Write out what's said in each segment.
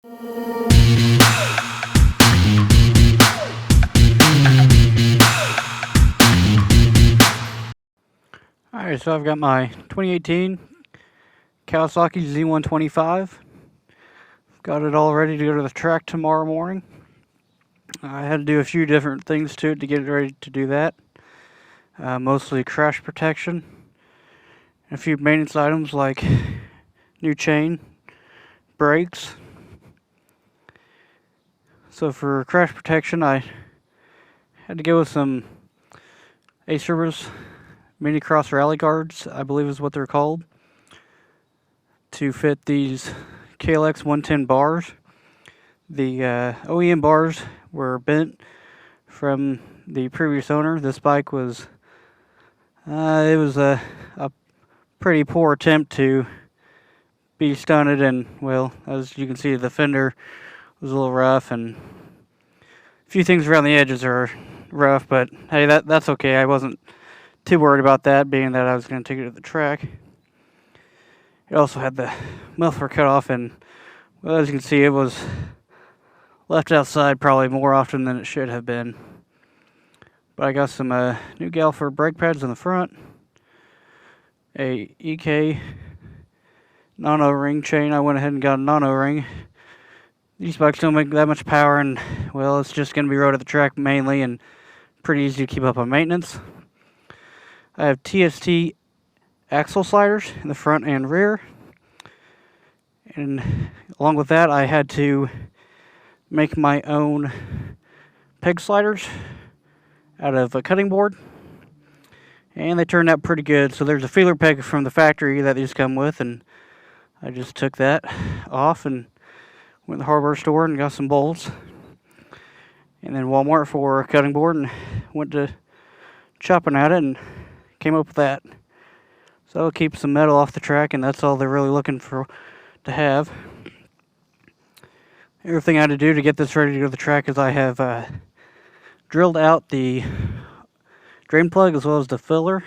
Alright, so I've got my 2018 Kawasaki Z125. Got it all ready to go to the track tomorrow morning. I had to do a few different things to it to get it ready to do that. Mostly crash protection. And a few maintenance items like new chain, brakes. So for crash protection, I had to go with some Acer's Mini Cross Rally Guards, I believe is what they're called, to fit these KLX 110 bars. The OEM bars were bent from the previous owner. This bike was, it was a pretty poor attempt to be stunted, and well, as you can see, the fender was a little rough, and a few things around the edges are rough, but hey, that's okay. I wasn't too worried about that, being that I was going to take it to the track. It also had the muffler cut off, and well, as you can see, it was left outside probably more often than it should have been. But I got some new Galfer brake pads in the front, a EK nano ring chain. I went ahead and got a nano ring. These bikes don't make that much power, and well, it's just going to be rode at the track mainly, and pretty easy to keep up on maintenance. I have TST axle sliders in the front and rear, and along with that, I had to make my own peg sliders out of a cutting board, and they turned out pretty good. So there's a feeler peg from the factory that these come with, and I just took that off and went to the hardware store and got some bolts, and then Walmart for a cutting board, and went to chopping at it and came up with that. So it'll keep some metal off the track, and that's all they're really looking for to have. Everything I had to do to get this ready to go to the track is I have drilled out the drain plug as well as the filler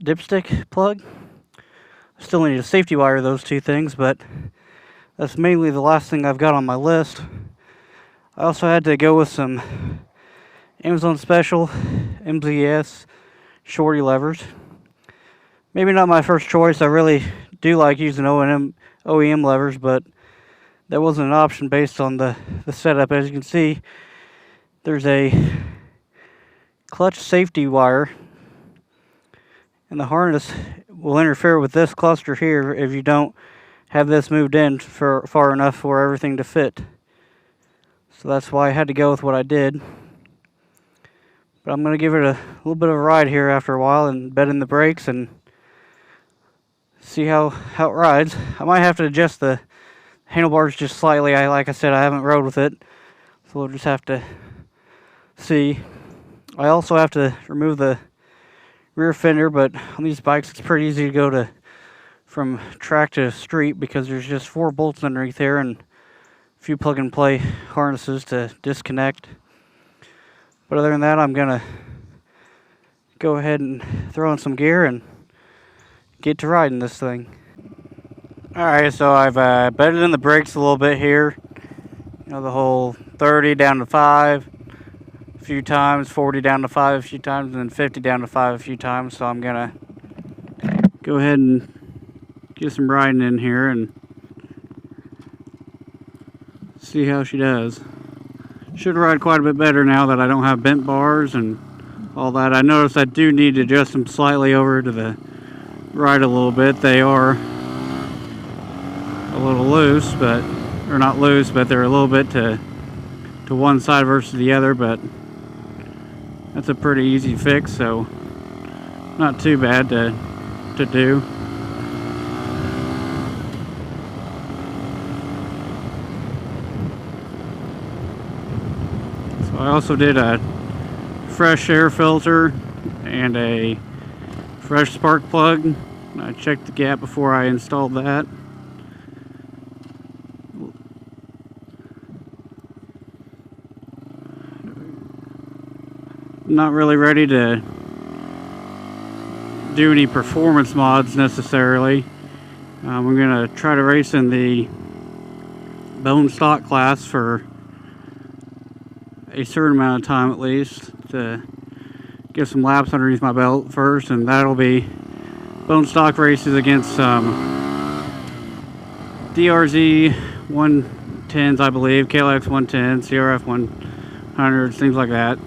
dipstick plug. I still need to safety wire those two things, but that's mainly the last thing I've got on my list. I also had to go with some Amazon Special MZS shorty levers. Maybe not my first choice. I really do like using OEM levers, but that wasn't an option based on the setup. As you can see, there's a clutch safety wire, and the harness will interfere with this cluster here if you don't have this moved in for far enough for everything to fit. So that's why I had to go with what I did. But I'm going to give it a little bit of a ride here after a while and bed in the brakes and see how it rides. I might have to adjust the handlebars just slightly. Like I said, I haven't rode with it, so we'll just have to see. I also have to remove the rear fender, but on these bikes it's pretty easy to go from track to street because there's just 4 bolts underneath there and a few plug and play harnesses to disconnect. But other than that, I'm gonna go ahead and throw in some gear and get to riding this thing. Alright, so I've bedded in the brakes a little bit here. You know, the whole 30 down to 5 a few times, 40 down to 5 a few times, and then 50 down to 5 a few times. So I'm gonna go ahead and get some riding in here and see how she does. Should ride quite a bit better now that I don't have bent bars and all that. I noticed I do need to adjust them slightly over to the right a little bit. They are a little loose, but or not loose, but they're a little bit to one side versus the other, but that's a pretty easy fix, so not too bad to do. So I also did a fresh air filter and a fresh spark plug. I checked the gap before I installed that. Not really ready to do any performance mods necessarily. We're going to try to race in the bone stock class for a certain amount of time at least to get some laps underneath my belt first, and that'll be bone stock races against some DRZ 110s, I believe, KLX 110, CRF 100s, things like that.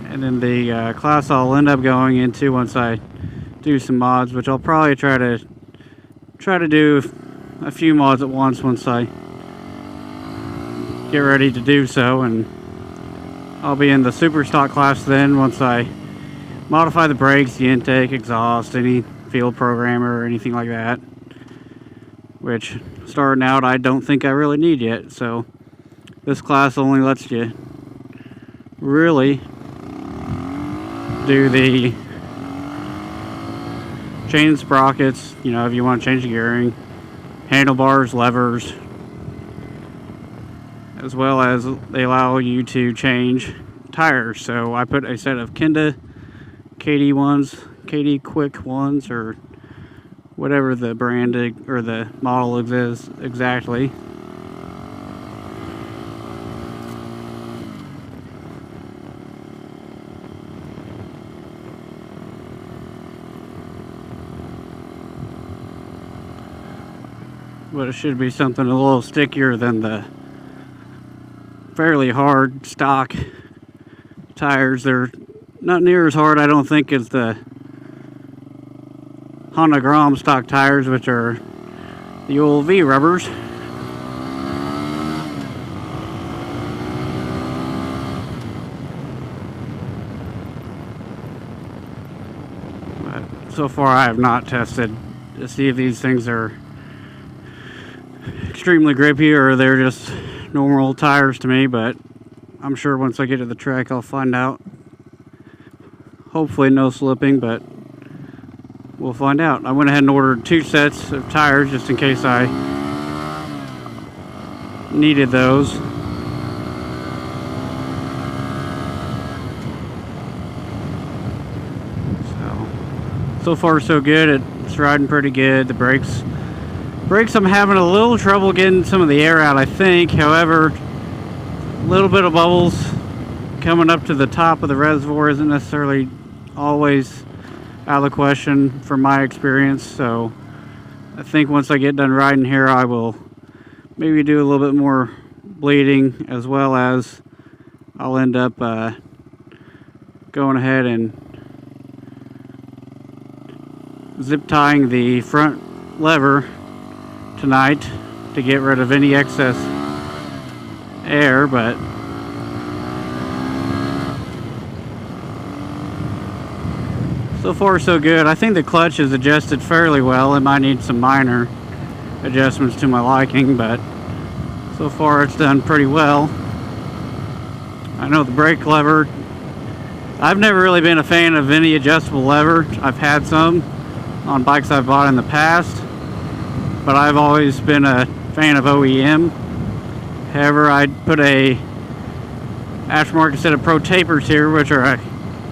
And then the class I'll end up going into once I do some mods, which I'll probably try to do a few mods at once I get ready to do so, and I'll be in the super stock class then once I modify the brakes, the intake, exhaust, any field programmer or anything like that, which starting out I don't think I really need yet. So this class only lets you really do the chain sprockets, you know, if you want to change the gearing, handlebars, levers, as well as they allow you to change tires. So I put a set of Kenda KD ones, KD Quick ones, or whatever the brand or the model is exactly. But it should be something a little stickier than the fairly hard stock tires. They're not near as hard, I don't think, as the Honda Grom stock tires, which are the old V rubbers. But so far I have not tested to see if these things are extremely grippy or they're just normal tires to me, but I'm sure once I get to the track I'll find out. Hopefully no slipping, but we'll find out. I went ahead and ordered 2 sets of tires just in case I needed those. So far so good. It's riding pretty good. The brakes I'm having a little trouble getting some of the air out, I think. However, a little bit of bubbles coming up to the top of the reservoir isn't necessarily always out of the question from my experience. So I think once I get done riding here, I will maybe do a little bit more bleeding, as well as I'll end up going ahead and zip tying the front lever tonight to get rid of any excess air. But so far so good. I think the clutch is adjusted fairly well. It might need some minor adjustments to my liking, but so far it's done pretty well. I know the brake lever, I've never really been a fan of any adjustable lever. I've had some on bikes I've bought in the past, but I've always been a fan of OEM. However, I'd put a aftermarket set of Pro Tapers here, which are a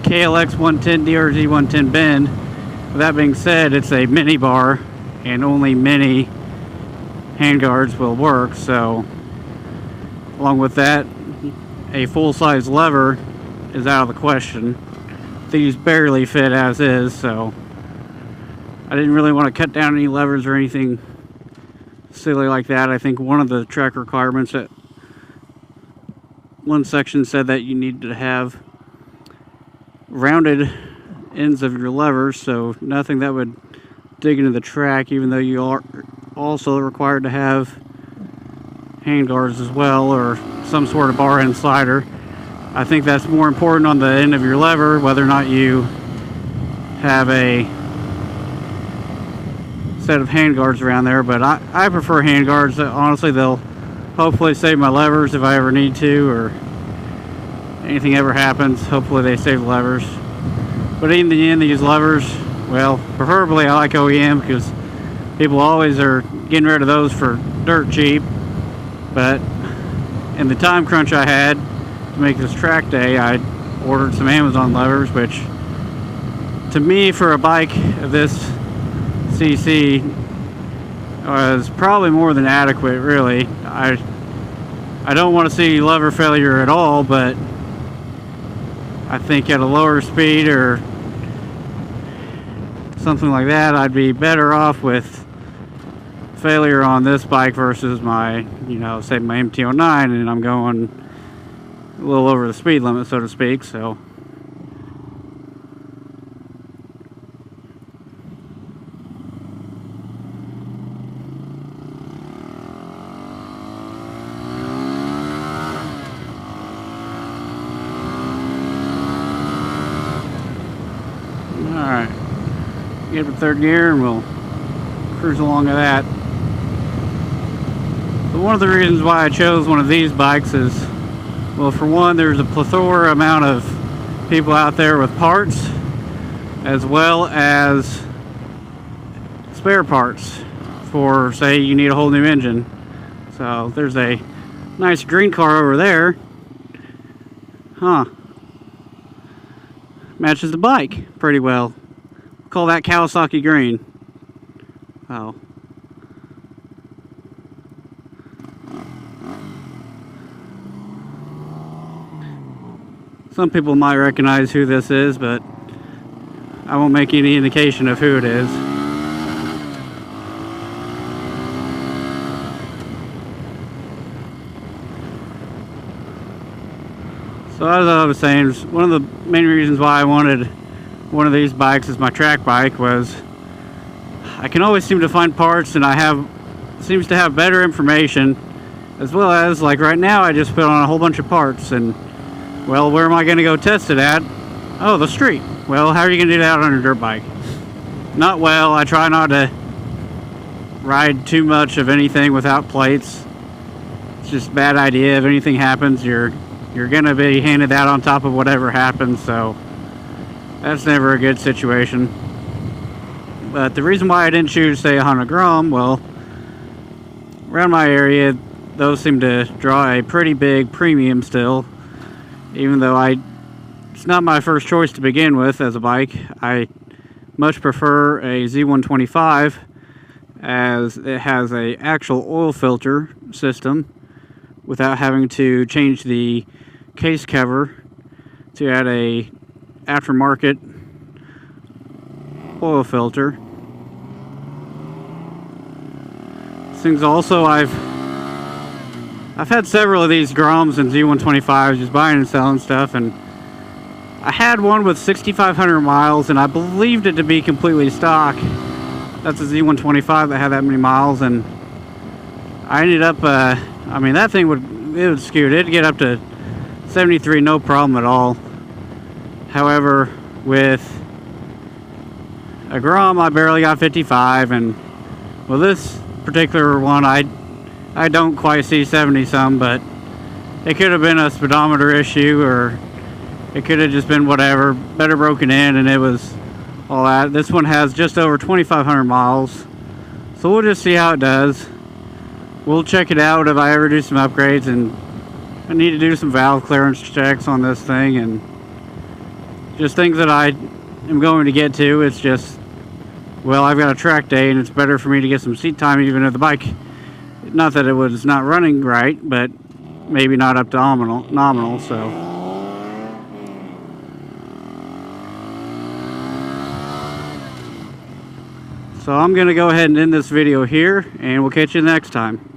KLX 110 DRZ 110 bend. With that being said, it's a mini bar and only mini handguards will work. So along with that, a full-size lever is out of the question. These barely fit as is, so I didn't really want to cut down any levers or anything silly like that. I think one of the track requirements at one section said that you needed to have rounded ends of your levers, so nothing that would dig into the track, even though you are also required to have handguards as well, or some sort of bar end slider. I think that's more important on the end of your lever, whether or not you have a set of handguards around there. But I prefer handguards. Honestly, they'll hopefully save my levers if I ever need to, or anything ever happens. Hopefully they save the levers. But in the end, these levers, well, preferably I like OEM, because people always are getting rid of those for dirt cheap. But in the time crunch I had to make this track day, I ordered some Amazon levers, which to me, for a bike of this CC, was probably more than adequate, really. I don't want to see lever failure at all, but I think at a lower speed or something like that, I'd be better off with failure on this bike versus my, you know, say my MT-09, and I'm going a little over the speed limit, so to speak. So alright, get to third gear and we'll cruise along to that. But one of the reasons why I chose one of these bikes is, well, for one, there's a plethora amount of people out there with parts, as well as spare parts for, say, you need a whole new engine. So there's a nice green car over there. Huh. Matches the bike pretty well. Call that Kawasaki green. Oh. Some people might recognize who this is, but I won't make any indication of who it is. So as I was saying, one of the main reasons why I wanted one of these bikes as my track bike was I can always seem to find parts, and seems to have better information, as well as, like right now, I just put on a whole bunch of parts, and well, where am I going to go test it at? Oh, the street. Well, how are you going to do that on a dirt bike? Not well. I try not to ride too much of anything without plates. It's just a bad idea. If anything happens, you're going to be handed that on top of whatever happens, so that's never a good situation. But the reason why I didn't choose, say, a Honda Grom, well, around my area, those seem to draw a pretty big premium still. Even though it's not my first choice to begin with as a bike. I much prefer a Z125, as it has an actual oil filter system without having to change the case cover to add a aftermarket oil filter. Things also, I've had several of these Groms and Z125s, just buying and selling stuff, and I had one with 6,500 miles, and I believed it to be completely stock. That's a Z125 that had that many miles, and I ended up, I mean, that thing would scoot. It'd get up to 73, no problem at all. However, with a Grom, I barely got 55, and with this particular one, I don't quite see 70 some, but it could have been a speedometer issue, or it could have just been whatever, better broken in, and it was all that. This one has just over 2,500 miles, so we'll just see how it does. We'll check it out if I ever do some upgrades, and I need to do some valve clearance checks on this thing, and just things that I am going to get to. It's just, well, I've got a track day, and it's better for me to get some seat time, even if the bike, not that it was not running right, but maybe not up to nominal, so. So I'm going to go ahead and end this video here, and we'll catch you next time.